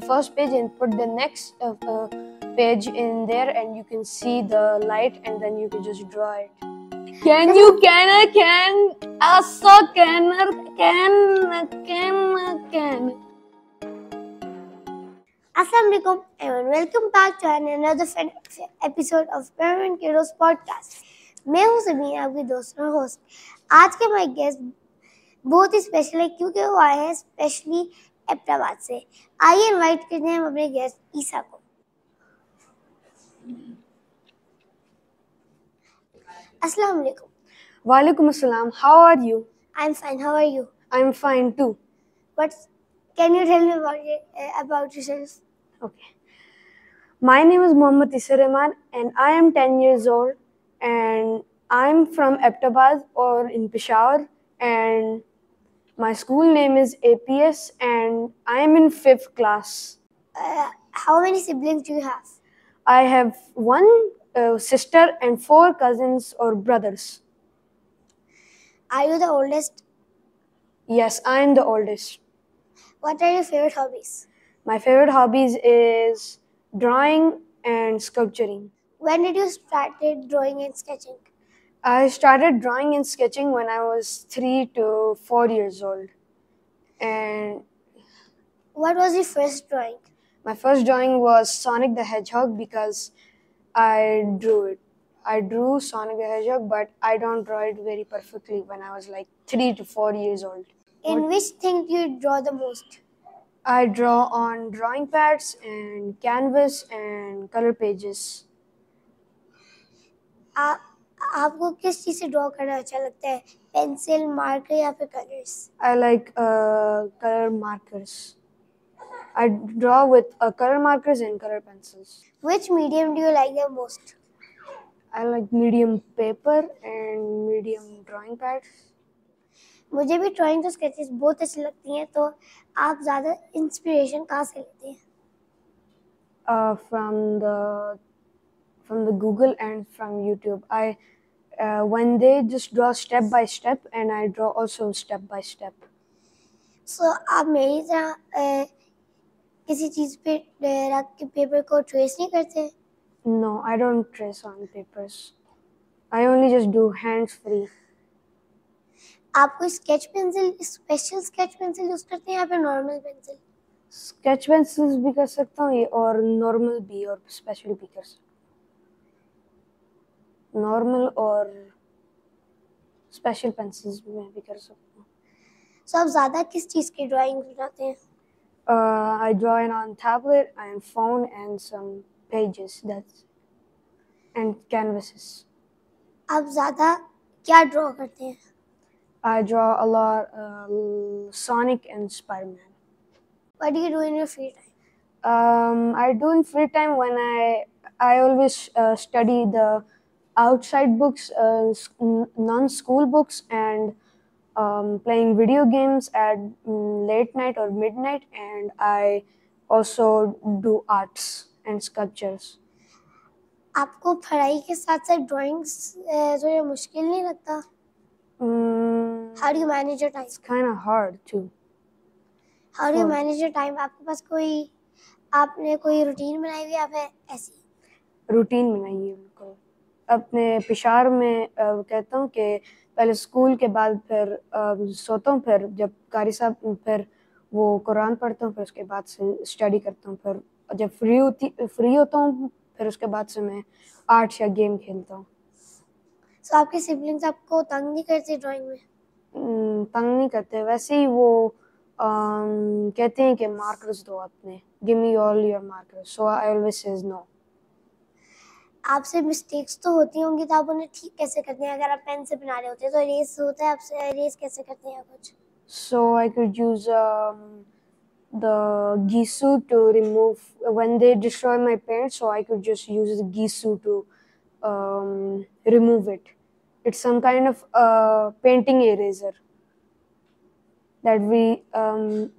first page and put the next page in there, and you can see the light, and then you can just draw it. Can Assalamu alaikum and welcome back to another episode of Parent Kiddos podcast. मैं हूँ समीर, आपकी दोस्त और host. आज के हमारे guest बहुत ही special है क्योंकि वो आए हैं स्पेशली एबटाबाद से। आइए इनवाइट करते हैं हम अपने गेस्ट ईसा को। अस्सलाम वालेकुम। Walaikum assalam. How are you? I'm fine. How are you? I'm fine too. What can you tell me about yourself? Okay. My name is Mohammad Isar Rahman and I am 10 years old, and I'm from Aptabad or in Peshawar, and my school name is APS and I am in 5th class. How many siblings do you have? I have one sister and 4 cousins or brothers. Are you the oldest? Yes, I am the oldest. What are your favorite hobbies? My favorite hobbies is drawing and sculpturing. When did you start drawing and sketching? I started drawing and sketching when I was 3 to 4 years old. And what was your first drawing? My first drawing was Sonic the Hedgehog because I drew it. I drew Sonic the Hedgehog, but I don't draw it very perfectly when I was like 3 to 4 years old. In which thing do you draw the most? I draw on drawing pads and canvas and color pages. आपको किस चीज से draw करना अच्छा लगता है, pencil, marker या फिर colours? I like color markers. I draw with color markers and color pencils. Which medium do you like the most? I like medium paper and medium drawing pads. मुझे भी drawing और sketches बहुत अच्छी लगती हैं, तो आप ज़्यादा इंस्पिरेशन कहाँ से लेते हैं? From the Google and from YouTube. When they just draw step by step, and I draw also step by step. So आप मेरी तरह किसी चीज पे रख के पेपर को ट्रेस नहीं करते? No, I don't trace on papers. I only just do hands free. आप कोई sketch pencil, special sketch pencil use करते हैं या फिर नॉर्मल पेंसिल? स्केच पेंसिल्स भी कर सकता हूँ और नॉर्मल भी और स्पेशल भी कर सकता हूँ। नॉर्मल और स्पेशल पेंसिल्स भी मैं भी कर सकता हूँ। So आप ज़्यादा किस चीज़ की ड्राइंग बनाते हैं? I draw it on tablet and phone and some pages and canvases. आप ज़्यादा क्या ड्रॉ करते हैं? I draw a lot Sonic and Spider-Man. What do you do in your free time? I do in free time when I always study the outside books, non-school books, and playing video games at late night or midnight, and I also do arts and sculptures. आपको पढ़ाई के साथ साथ drawings थोड़ा मुश्किल नहीं लगता? How do you manage your time? It's kind of hard too. How do you manage your time? आपके पास आपने कोई रूटीन बनाई हुई या फिर ऐसी? रूटीन बनाई है बिल्कुल। अपने पेशावर में कहता हूँ कि पहले स्कूल के बाद फिर सोता हूँ, फिर जब कारी साहब फिर वो कुरान पढ़ता हूँ, फिर उसके बाद से स्टडी करता हूँ, फिर जब फ्री होता हूँ फिर उसके बाद से मैं आर्ट्स या गेम खेलता हूँ। So आपके सिबलिंग्स आपको तंग नहीं करते ड्राइंग में? तंग नहीं करते, वैसे ही वो कहते हैं कि मार्कर्स दो अपने, give me all your markers, so I always says no. आपसे मिस्टेक्स तो होती होंगी, तो आप उन्हें ठीक कैसे करते हैं? अगर आप पेन से बना रहे होते हैं तो इरेज होता है, आपसे इरेज कैसे करते हैं कुछ? So I could use the Gisu to remove when they destroy my parents, so I could just use the Gisu to remove it. It's some kind of painting eraser that we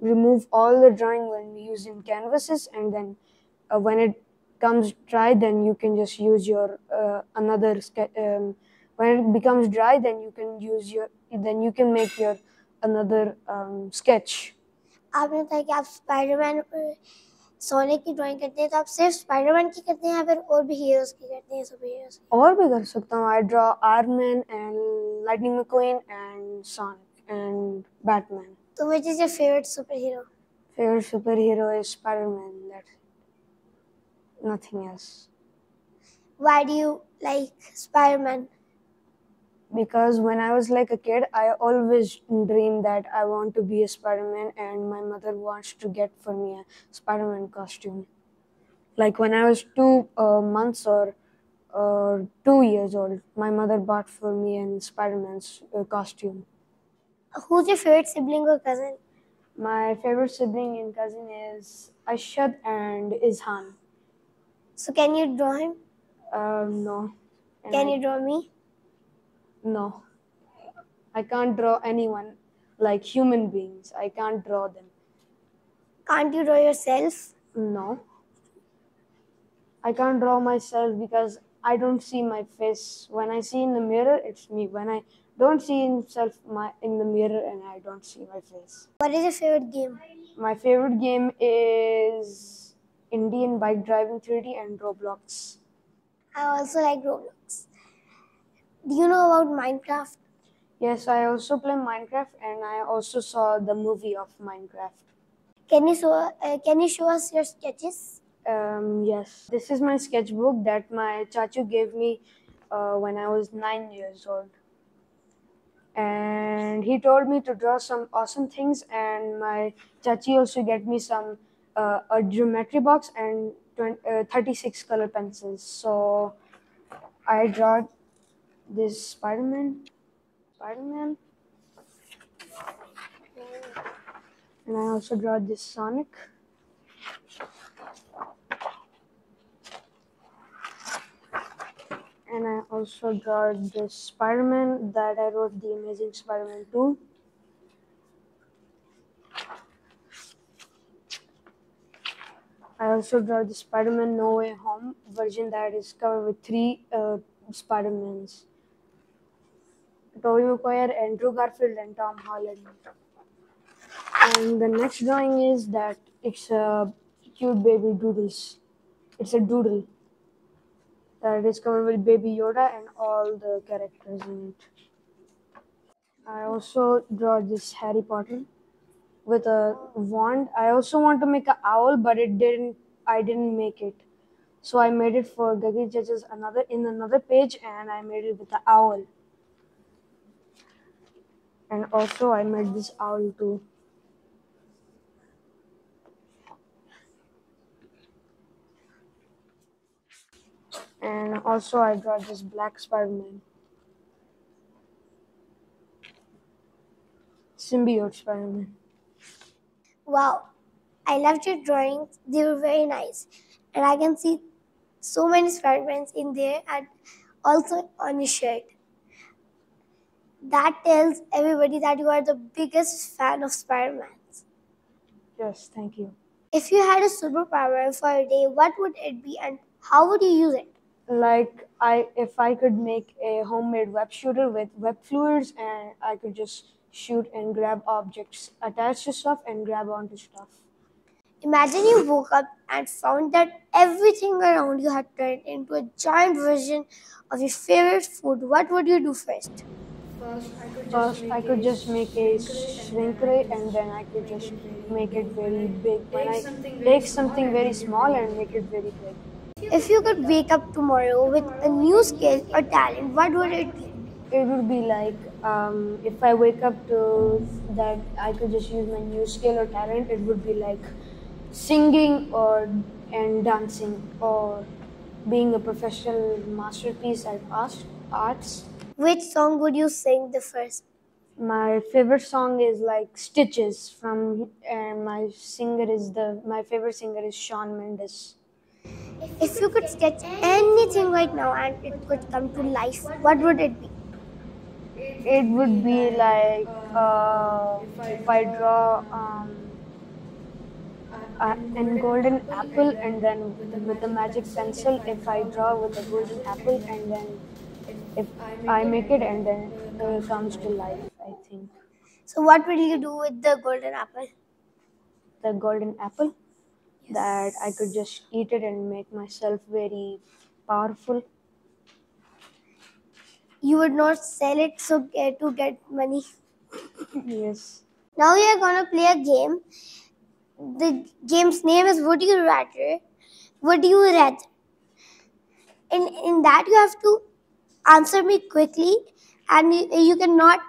remove all the drawing when we use in canvases, and then when it comes dry, then you can just use your another when it becomes dry, then you can make your another sketch. आपने बताया कि आप Spiderman sonic की drawing करते हैं तो आप सिर्फ स्पाइडरमैन की करते हैं या फिर और भी हीरोज की करते हैं, सुपर हीरोज की? और भी कर सकता हूँ. I draw Iron Man and Lightning McQueen and Sonic and Batman. तो which is your favorite superhero? Favorite superhero is Spider-Man. That's it. Nothing else. Why do you like Spider-Man? Because when I was like a kid, I always dreamed that I want to be a Spider-Man, and my mother wants to get for me a Spider-Man costume. Like when I was 2 months or 2 years old, my mother bought for me a Spider-Man's costume. Who's your favorite sibling or cousin? My favorite sibling and cousin is Ashad and Izhan. So can you draw him? No. And Can you draw me? No. I can't draw anyone like human beings. I can't draw them. Can't you draw yourself? No. I can't draw myself because I don't see my face. When I see in the mirror, it's me. When I don't see in the mirror and I don't see my face. What is your favorite game? My favorite game is Indian Bike Driving 3D and Roblox. I also like Roblox. Do you know about Minecraft? Yes, I also play Minecraft and I also saw the movie of Minecraft. Can you show us your sketches? Yes, this is my sketchbook that my chachu gave me when I was 9 years old. And he told me to draw some awesome things, and my chachi also get me some a geometry box and 36 color pencils. So I draw this Spider-Man, and I also draw this Sonic. And I also draw this Spider-Man that I wrote the Amazing Spider-Man 2. I also draw the Spider-Man No Way Home version that is covered with 3 Spider-Mans. Tobey Maguire, Andrew Garfield, and Tom Holland. And the next drawing is that it's a cute baby doodles. It's a doodle that is covered with Baby Yoda and all the characters in it. I also draw this Harry Potter with a wand. I also want to make an owl, but I didn't make it. So I made it for Gagi Judges another page, and I made it with the owl. And also I made this owl too. And also I draw this black Spider-Man. Symbiote Spider-Man. Wow, I loved your drawings. They were very nice. And I can see so many Spider-Mans in there and also on your shirt. That tells everybody that you are the biggest fan of Spider-Mans. Yes, thank you. If you had a superpower for a day, what would it be and how would you use it? Like if I could make a homemade web shooter with web fluids, and I could just shoot and grab objects, attach to stuff and grab onto stuff. Imagine you woke up and found that everything around you had turned into a giant version of your favorite food. What would you do first? First, I could just make a shrink ray, and then I could just make it very big. When I take something very small and make it very big. If you could wake up tomorrow with a new skill or talent, what would it be? It would be like if I wake up to that I could just use my new skill or talent. It would be like singing and dancing, or being a professional masterpiece at arts. Which song would you sing the first? My favorite song is like Stitches from, and my favorite singer is Shawn Mendes. If you could sketch anything right now and it could come to life, what would it be? It would be like if I draw an golden apple, and then with a magic pencil, if I draw with a golden apple, and then if I make it, and then it comes to life, I think. So, what will you do with the golden apple? The golden apple? that I could just eat it and make myself very powerful. You would not sell it to get money. Yes. Now we are gonna play a game. The game's name is Would You Rather. Would you rather? In that you have to answer me quickly, and you cannot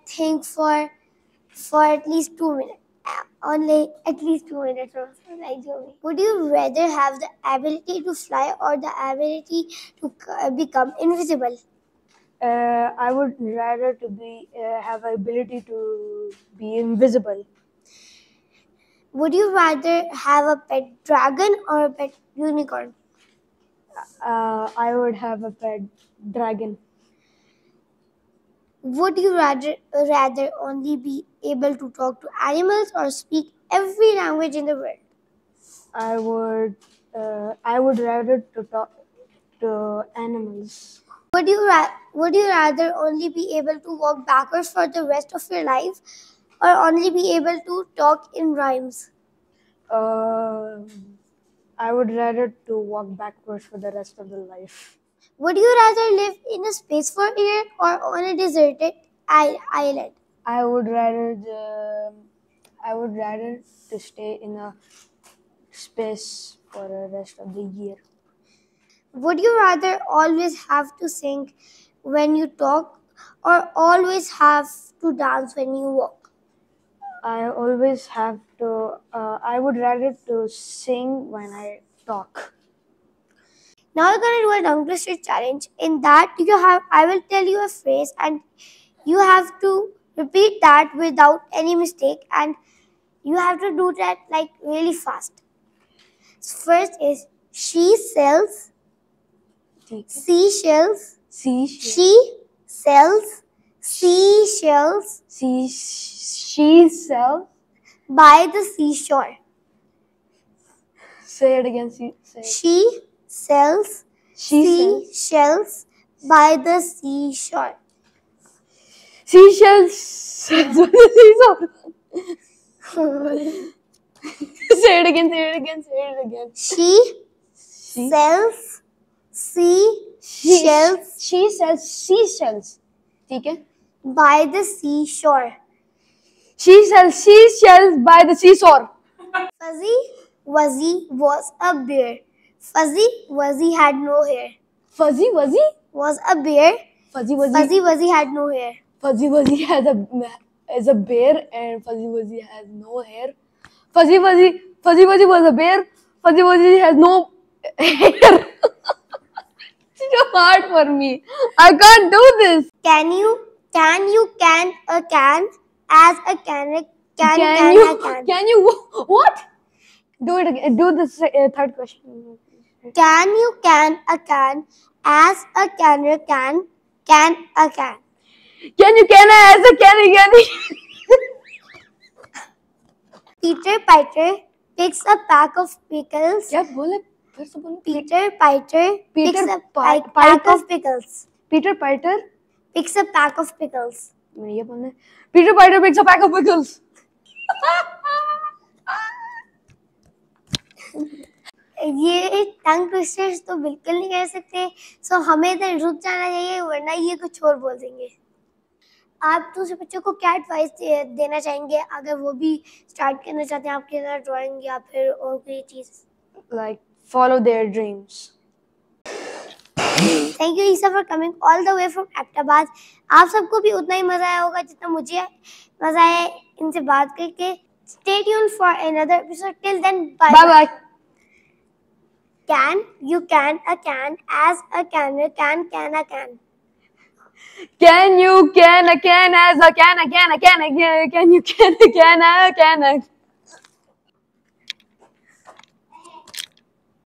think for at least 2 minutes. Only at least 2 minutes. Would you rather have the ability to fly or the ability to become invisible? I would rather to be have ability to be invisible. Would you rather have a pet dragon or a pet unicorn? I would have a pet dragon. Would you rather only be able to talk to animals or speak every language in the world? I would rather to talk to animals. Would you rather only be able to walk backwards for the rest of your life, or only be able to talk in rhymes? I would rather to walk backwards for the rest of the life. Would you rather live in a space for a year or on a deserted island? I would rather to stay in a space for the rest of the year. Would you rather always have to sing when you talk or always have to dance when you walk? I always have to. I would rather to sing when I talk. Now we're gonna do a tongue twister challenge. In that I will tell you a phrase and you have to repeat that without any mistake, and you have to do that really fast. First is she sells seashells. She sells seashells She sells. by the seashore. Say it again. Say it. She sells seashells by the seashore. Seashells. Say it again. Say it again. Say it again. She sells seashells She sells seashells. ठीक है? by the seashore. She sells seashells by the seashore. Fuzzy Wuzzy was a bear. Fuzzy Wuzzy had no hair. Fuzzy Wuzzy Was a bear. Fuzzy Wuzzy Fuzzy Wuzzy had no hair. Fuzzy Wuzzy is a bear and Fuzzy Wuzzy has no hair. Fuzzy Wuzzy was a bear. Fuzzy Wuzzy has no hair. It's too hard for me. I can't do this. Can you can a can as a can Can you what? Do it again. Do the third question. Can you can a can as a can a can a can? Can you as a can again? Peter Piper picks a pack of pickles. क्या बोले? फिर से बोलो. Peter Piper picks a pack Piper? of pickles. Peter Piper. Picks a pack of pickles. मैंने ये बोलना है. Peter Piper picks a pack of pickles. ये टंग ट्विस्टर्स तो बिल्कुल नहीं कर सकते, सो हमें इधर रुक जाना चाहिए वरना ये कुछ और बोल देंगे. आप दूसरे बच्चों को क्या एडवाइस देना चाहेंगे अगर वो भी स्टार्ट करना चाहते हैं आपके अंदर ड्राइंग या फिर और कोई चीज? Like follow their dreams. Thank you Isa for coming all the way from Abbottabad. आप सबको भी उतना ही मजा आया होगा जितना मुझे मजा आया इनसे बात करके. Stay tuned for another episode. Till then bye bye. Can you can a can as a can a can a can? Can you can a can as a can a can a can a can you can a can a can a